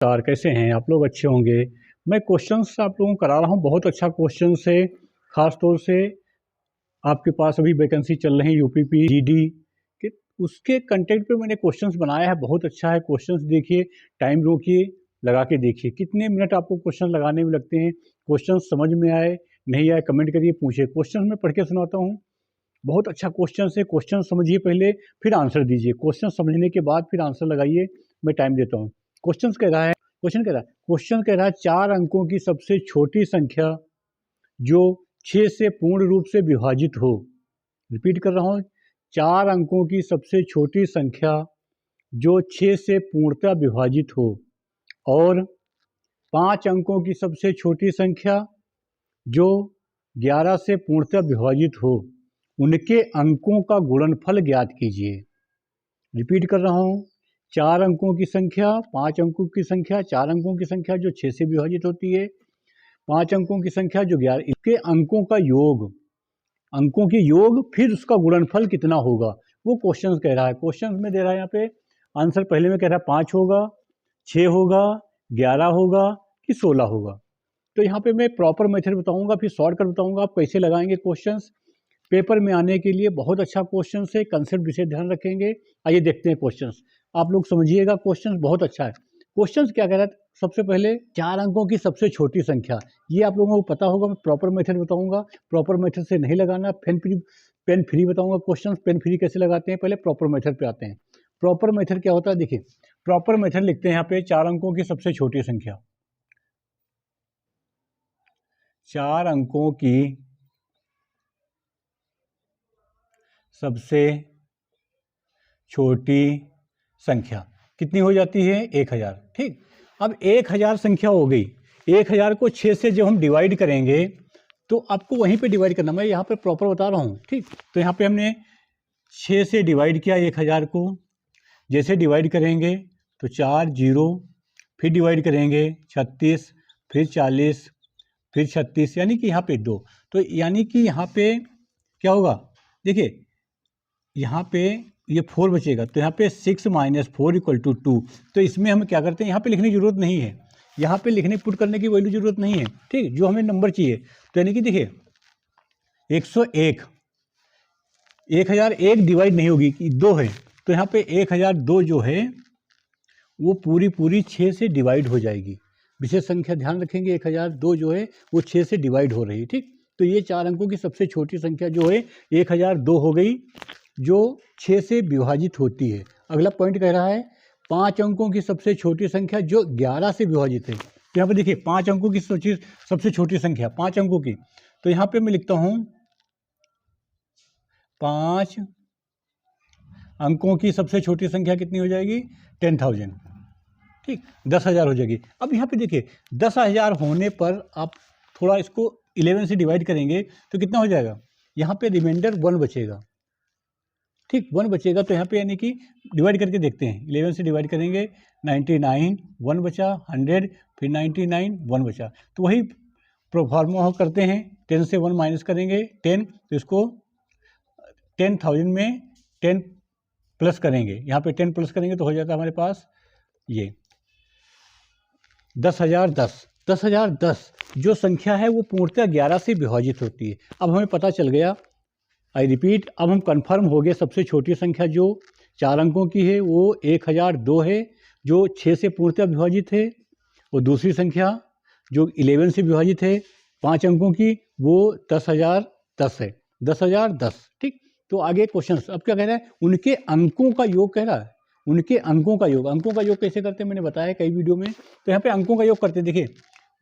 नमस्कार, कैसे हैं आप लोग? अच्छे होंगे। मैं क्वेश्चंस आप लोगों को करा रहा हूँ, बहुत अच्छा क्वेश्चन है। ख़ास तौर से आपके पास अभी वैकेंसी चल रही है यूपीपी जीडी के, उसके कंटेंट पे मैंने क्वेश्चंस बनाया है। बहुत अच्छा है क्वेश्चंस। देखिए, टाइम रोकिए, लगा के देखिए कितने मिनट आपको क्वेश्चन लगाने में लगते हैं। क्वेश्चन समझ में आए नहीं आए कमेंट करिए, पूछिए। क्वेश्चन मैं पढ़ के सुनाता हूँ। बहुत अच्छा क्वेश्चन है। क्वेश्चन समझिए पहले, फिर आंसर दीजिए। क्वेश्चन समझने के बाद फिर आंसर लगाइए। मैं टाइम देता हूँ। क्वेश्चन कह रहा है 4 अंकों की सबसे छोटी संख्या जो 6 से पूर्ण रूप से विभाजित हो। रिपीट कर रहा हूँ, 4 अंकों की सबसे छोटी संख्या जो 6 से पूर्णतः विभाजित हो और 5 अंकों की सबसे छोटी संख्या जो 11 से पूर्णतः विभाजित हो, उनके अंकों का गुणनफल ज्ञात कीजिए। रिपीट कर रहा हूँ, 4 अंकों की संख्या, 5 अंकों की संख्या, 4 अंकों की संख्या जो 6 से विभाजित होती है, 5 अंकों की संख्या जो 11, इसके अंकों का योग, अंकों की योग फिर उसका गुणनफल कितना होगा, वो क्वेश्चन कह रहा है। क्वेश्चन में दे रहा है यहाँ पे आंसर। पहले में कह रहा है 5 होगा, 6 होगा, 11 होगा कि 16 होगा। तो यहाँ पे मैं प्रॉपर मेथड बताऊंगा, फिर शॉर्टकट बताऊंगा आप कैसे लगाएंगे क्वेश्चंस। पेपर में आने के लिए बहुत अच्छा क्वेश्चन है। कंसेप्ट विषय ध्यान रखेंगे। आइए देखते हैं क्वेश्चंस। आप लोग समझिएगा, क्वेश्चन बहुत अच्छा है। क्वेश्चन क्या कह रहा है? सबसे पहले 4 अंकों की सबसे छोटी संख्या, ये आप लोगों को पता होगा। मैं प्रॉपर मेथड बताऊंगा, प्रॉपर मेथड से नहीं लगाना। पेन फ्री बताऊंगा क्वेश्चन। पेन फ्री कैसे लगाते हैं, पहले प्रॉपर मेथड पे आते हैं। प्रॉपर मेथड क्या होता है, देखिए। प्रॉपर मेथड लिखते हैं यहाँ पे 4 अंकों की सबसे छोटी संख्या, 4 अंकों की सबसे छोटी संख्या कितनी हो जाती है? 1000। ठीक, अब 1000 संख्या हो गई। 1000 को 6 से जब हम डिवाइड करेंगे तो आपको वहीं पे डिवाइड करना। मैं यहाँ पे प्रॉपर बता रहा हूँ। ठीक, तो यहाँ पे हमने 6 से डिवाइड किया 1000 को। जैसे डिवाइड करेंगे तो 4 0, फिर डिवाइड करेंगे 36, फिर 40, फिर 36, यानी कि यहाँ पे 2। तो यानी कि यहाँ पे क्या होगा, देखिए यहाँ पे ये 4 बचेगा, तो यहाँ पे 6 - 4 = 2। तो इसमें हम क्या करते हैं, यहाँ पे लिखने की जरूरत नहीं है। यहाँ पे लिखने पुट करने की वैल्यू जरूरत नहीं है। ठीक, जो हमें नंबर चाहिए, तो यानी कि देखिए 101, 1001 डिवाइड नहीं होगी, 2 है, तो यहाँ पे 1002 जो है वो पूरी 6 से डिवाइड हो जाएगी। विशेष संख्या ध्यान रखेंगे, 1002 जो है वो 6 से डिवाइड हो रही है। ठीक, तो ये 4 अंकों की सबसे छोटी संख्या जो है 1002 हो गई, जो 6 से विभाजित होती है। अगला पॉइंट कह रहा है 5 अंकों की सबसे छोटी संख्या जो 11 से विभाजित है। तो यहाँ पे देखिए 5 अंकों की सबसे छोटी संख्या, 5 अंकों की, तो यहाँ पे मैं लिखता हूँ 5 अंकों की सबसे छोटी संख्या कितनी हो जाएगी? 10,000। ठीक, 10,000 हो जाएगी। अब यहाँ पे देखिए 10,000 होने पर आप थोड़ा इसको 11 से डिवाइड करेंगे तो कितना हो जाएगा? यहाँ पे रिमाइंडर 1 बचेगा। ठीक, 1 बचेगा, तो यहाँ पे यानी कि डिवाइड करके देखते हैं। 11 से डिवाइड करेंगे 99, 1 बचा, 100, फिर 99, 1 बचा। तो वही प्रोफार्मा करते हैं, 10 से 1 माइनस करेंगे 10, तो इसको 10,000 में 10 प्लस करेंगे। यहाँ पे 10 प्लस करेंगे तो हो जाता है हमारे पास ये 10,010। 10,010 जो संख्या है वो पूर्णतः 11 से विभाजित होती है। अब हमें पता चल गया, आई रिपीट, अब हम कंफर्म हो गए सबसे छोटी संख्या जो 4 अंकों की है वो 1002 है, जो 6 से पूर्णतः विभाजित है। और दूसरी संख्या जो 11 से विभाजित है 5 अंकों की, वो 10,010 है। 10,010। ठीक, तो आगे क्वेश्चन अब क्या कह रहा है, उनके अंकों का योग कह रहा है। उनके अंकों का योग, अंकों का योग कैसे करते हैं मैंने बताया कई वीडियो में। तो यहाँ पे अंकों का योग करते हैं। देखिए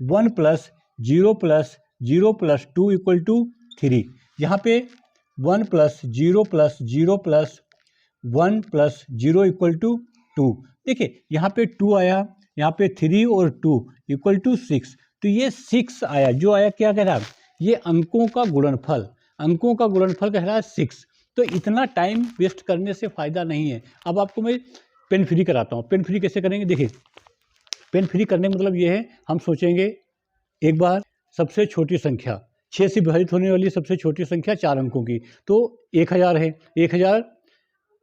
1 + 0 + 0 + 2 = 3। यहाँ पे 1 + 0 + 0 + 1 + 0 = 2। देखिए यहाँ पे 2 आया, यहाँ पे 3 और 2 = 6। तो ये 6 आया, जो आया क्या कह रहा है, ये अंकों का गुणनफल, अंकों का गुणनफल कह रहा है 6। तो इतना टाइम वेस्ट करने से फ़ायदा नहीं है। अब आपको मैं पेन फ्री कराता हूँ। पेन फ्री कैसे करेंगे, देखिए पेन फ्री करने का मतलब ये है, हम सोचेंगे एक बार सबसे छोटी संख्या 6 से विभाजित होने वाली सबसे छोटी संख्या 4 अंकों की, तो 1000 है। 1000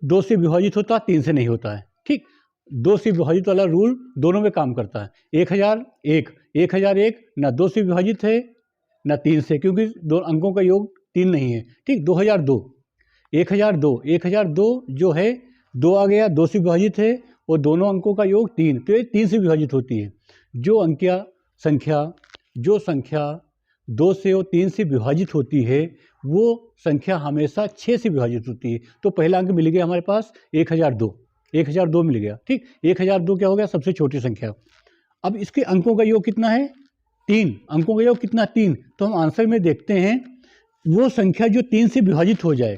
2 से विभाजित होता, 3 से नहीं होता है। ठीक, 2 से विभाजित वाला रूल दोनों में काम करता है। 1001 ना 2 से विभाजित है ना 3 से, क्योंकि दो अंकों का योग 3 नहीं है। ठीक, 1002 जो है 2 आ गया, 2 से विभाजित है और दोनों अंकों का योग 3, तो ये 3 से विभाजित होती है। जो संख्या 2 से और 3 से विभाजित होती है वो संख्या हमेशा 6 से विभाजित होती है। तो पहला अंक मिल गया हमारे पास 1002 मिल गया। ठीक, 1002 क्या हो गया, सबसे छोटी संख्या। अब इसके अंकों का योग कितना है, 3। अंकों का योग कितना, 3। तो हम आंसर में देखते हैं वो संख्या जो 3 से विभाजित हो जाए,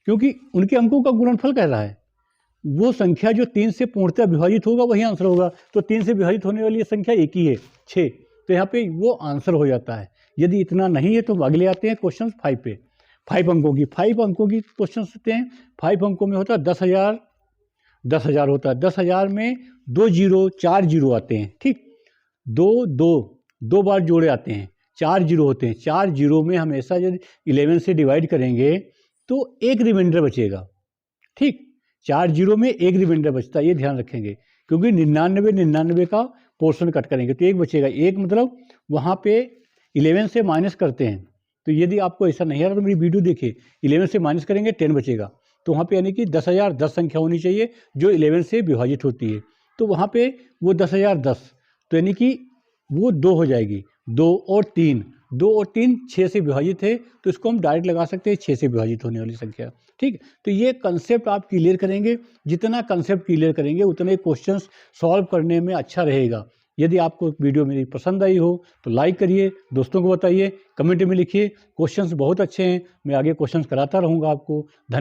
क्योंकि उनके अंकों का गुणनफल कह रहा है, वो संख्या जो 3 से पूर्णतः विभाजित होगा वही आंसर होगा। तो 3 से विभाजित होने वाली संख्या एक ही है, 6। तो यहाँ पे वो आंसर हो जाता है। यदि इतना नहीं है तो हम अगले आते हैं क्वेश्चन 5 पे। 5 अंकों की क्वेश्चन होते हैं। 5 अंकों में होता है 10,000 होता है। 10,000 में 2 जीरो 4 जीरो आते हैं। ठीक, दो बार जोड़े आते हैं, 4 जीरो होते हैं। 4 जीरो में हमेशा यदि 11 से डिवाइड करेंगे तो एक रिमाइंडर बचेगा। ठीक, 4 जीरो में एक रिमाइंडर बचता है, ये ध्यान रखेंगे, क्योंकि 99 का पोर्शन कट करेंगे तो एक बचेगा। एक मतलब वहाँ पे 11 से माइनस करते हैं, तो यदि आपको ऐसा नहीं आ रहा तो मेरी वीडियो देखिए, 11 से माइनस करेंगे 10 बचेगा। तो वहाँ पे यानी कि 10,010 संख्या होनी चाहिए जो 11 से विभाजित होती है। तो वहाँ पे वो 10,010, तो यानी कि वो 2 हो जाएगी। 2 और 3 6 से विभाजित है, तो इसको हम डायरेक्ट लगा सकते हैं 6 से विभाजित होने वाली संख्या। ठीक, तो ये कंसेप्ट आप क्लियर करेंगे। जितना कंसेप्ट क्लियर करेंगे उतने क्वेश्चंस सॉल्व करने में अच्छा रहेगा। यदि आपको वीडियो मेरी पसंद आई हो तो लाइक करिए, दोस्तों को बताइए, कमेंट में लिखिए। क्वेश्चंस बहुत अच्छे हैं, मैं आगे क्वेश्चंस कराता रहूँगा आपको। धन्यवाद।